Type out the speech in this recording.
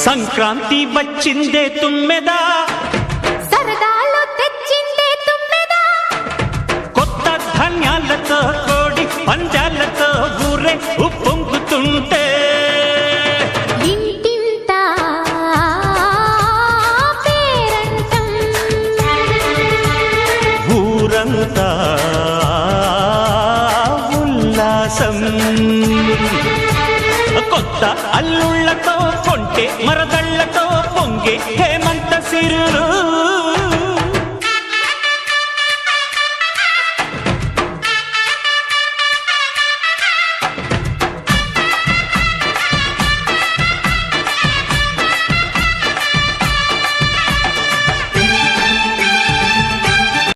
సంక్రాంతి వచ్చిందే తుమ్మెదా, సరదాలు తెచ్చిందే తుమ్మెదా, కొత్త ధాన్యాలతో కోడి పంజాలతో ఊరే ఉప్పొంగుతుంటే ఇంటింత పేరంటం, ఊరంతా ఉల్లాసం. కొత్త అల్లుళ్ళతో కొంటే మరద